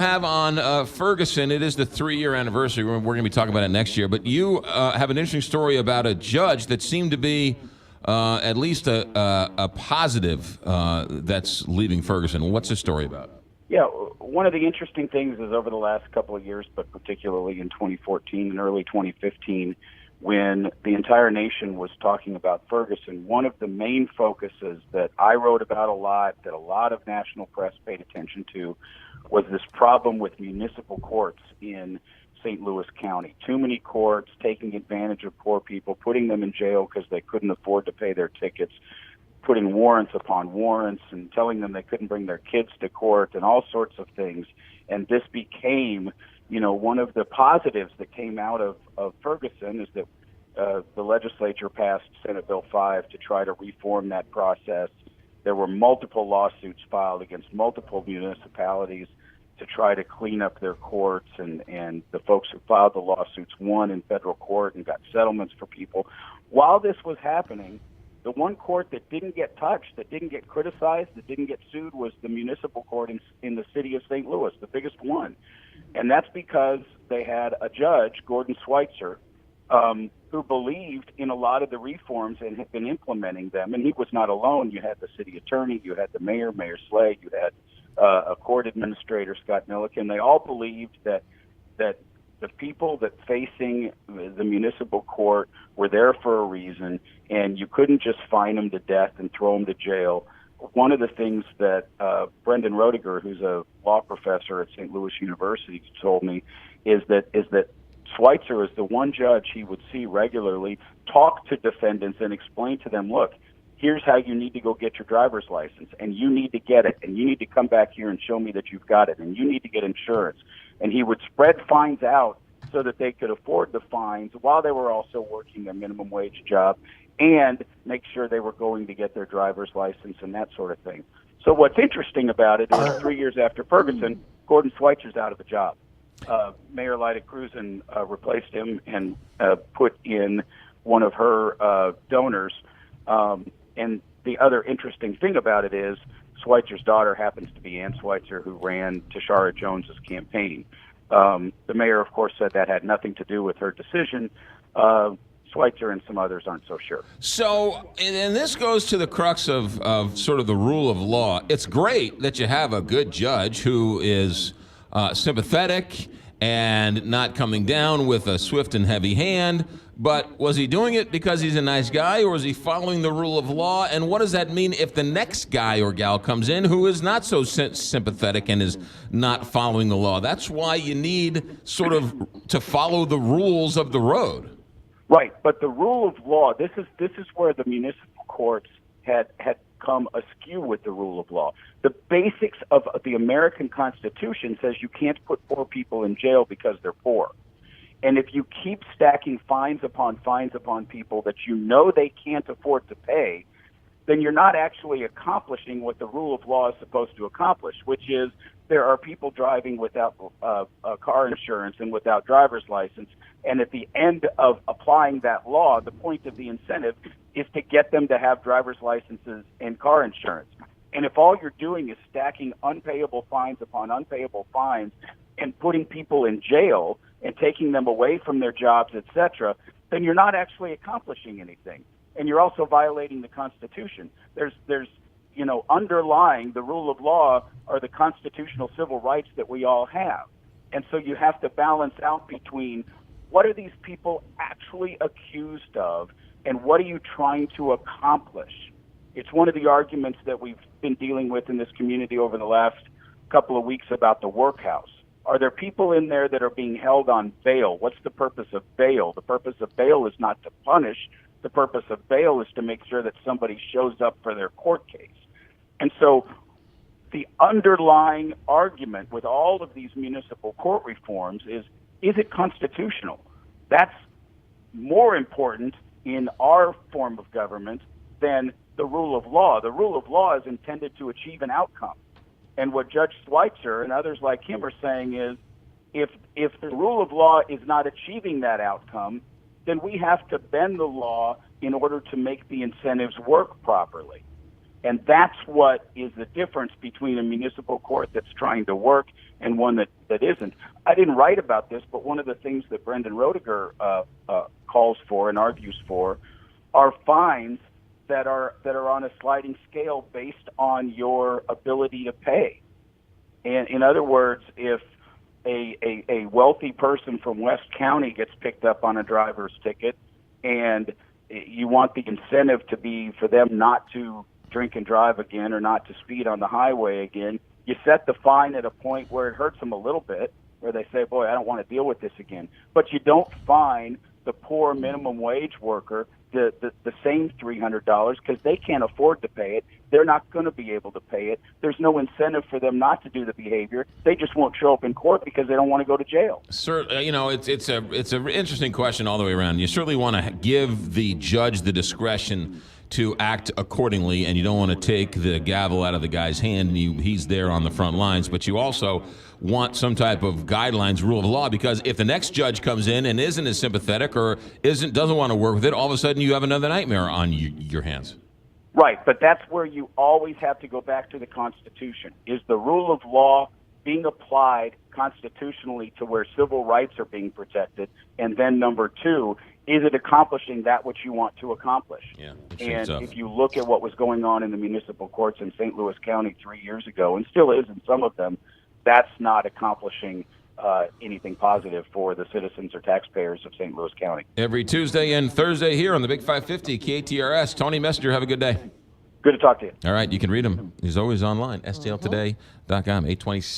have on Ferguson. It is the 3-year anniversary. We're going to be talking about it next year. But you have an interesting story about a judge that seemed to be at least a positive that's leaving Ferguson. What's the story about? Yeah, one of the interesting things is over the last couple of years, but particularly in 2014 and early 2015, when the entire nation was talking about Ferguson, one of the main focuses that I wrote about a lot, that a lot of national press paid attention to, was this problem with municipal courts in St. Louis County. Too many courts taking advantage of poor people, putting them in jail because they couldn't afford to pay their tickets, putting warrants upon warrants and telling them they couldn't bring their kids to court and all sorts of things. And this became, one of the positives that came out of Ferguson is that the legislature passed Senate Bill 5 to try to reform that process. There were multiple lawsuits filed against multiple municipalities to try to clean up their courts, and the folks who filed the lawsuits won in federal court and got settlements for people. While this was happening, the one court that didn't get touched, that didn't get criticized, that didn't get sued was the municipal court in the city of St. Louis, the biggest one. And that's because they had a judge, Gordon Schweitzer, who believed in a lot of the reforms and had been implementing them. And he was not alone. You had the city attorney, you had the mayor, Mayor Slade, you had a court administrator, Scott Milliken. They all believed that the people that facing the municipal court were there for a reason, and you couldn't just fine them to death and throw them to jail. One of the things that Brendan Roediger, who's a law professor at St. Louis University, told me is that Schweitzer is the one judge he would see regularly talk to defendants and explain to them, look, here's how you need to go get your driver's license, and you need to get it, and you need to come back here and show me that you've got it, and you need to get insurance. And he would spread fines out so that they could afford the fines while they were also working their minimum wage job and make sure they were going to get their driver's license and that sort of thing. So what's interesting about it is 3 years after Ferguson, Gordon Schweitzer's out of a job. Mayor Lyda Cruzan replaced him and put in one of her donors. And the other interesting thing about it is Schweitzer's daughter happens to be Ann Schweitzer, who ran Tashara Jones's campaign. The mayor, of course, said that had nothing to do with her decision. Schweitzer and some others aren't so sure. So, and this goes to the crux of sort of the rule of law. It's great that you have a good judge who is sympathetic and not coming down with a swift and heavy hand, but was he doing it because he's a nice guy, or is he following the rule of law? And what does that mean if the next guy or gal comes in who is not so sympathetic and is not following the law? That's why you need sort of to follow the rules of the road. Right, but the rule of law, this is where the municipal courts had come askew with the rule of law. The basics of the American Constitution says you can't put poor people in jail because they're poor. And if you keep stacking fines upon people that you know they can't afford to pay, then you're not actually accomplishing what the rule of law is supposed to accomplish, which is there are people driving without car insurance and without driver's license. And at the end of applying that law, the point of the incentive is to get them to have driver's licenses and car insurance. And if all you're doing is stacking unpayable fines upon unpayable fines and putting people in jail and taking them away from their jobs, etc., then you're not actually accomplishing anything. And you're also violating the Constitution. There's underlying the rule of law are the constitutional civil rights that we all have. And so you have to balance out between what are these people actually accused of and what are you trying to accomplish? It's one of the arguments that we've been dealing with in this community over the last couple of weeks about the workhouse. Are there people in there that are being held on bail? What's the purpose of bail? The purpose of bail is not to punish. The purpose of bail is to make sure that somebody shows up for their court case. And so the underlying argument with all of these municipal court reforms is it constitutional? That's more important in our form of government than the rule of law. The rule of law is intended to achieve an outcome. And what Judge Schweitzer and others like him are saying is if the rule of law is not achieving that outcome, then we have to bend the law in order to make the incentives work properly. And that's what is the difference between a municipal court that's trying to work and one that isn't. I didn't write about this, but one of the things that Brendan Roediger calls for and argues for are fines that are on a sliding scale based on your ability to pay. And in other words, if a wealthy person from West County gets picked up on a driver's ticket, and you want the incentive to be for them not to drink and drive again or not to speed on the highway again, you set the fine at a point where it hurts them a little bit, where they say, boy, I don't want to deal with this again. But you don't fine the poor minimum wage worker the same $300 because they can't afford to pay it. They're not going to be able to pay it. There's no incentive for them not to do the behavior. They just won't show up in court because they don't want to go to jail. Sir, it's an interesting question all the way around. You certainly want to give the judge the discretion to act accordingly, and you don't want to take the gavel out of the guy's hand, and he's there on the front lines. But you also want some type of guidelines, rule of law, because if the next judge comes in and isn't as sympathetic or doesn't want to work with it, all of a sudden you have another nightmare on your hands. Right, but that's where you always have to go back to the Constitution. Is the rule of law being applied constitutionally to where civil rights are being protected? And then number two, is it accomplishing that which you want to accomplish? Yeah, and if you look at what was going on in the municipal courts in St. Louis County 3 years ago, and still is in some of them, that's not accomplishing anything positive for the citizens or taxpayers of St. Louis County. Every Tuesday and Thursday here on the Big 550 KTRS. Tony Messenger, have a good day. Good to talk to you. All right, you can read him. He's always online, stltoday.com, 820.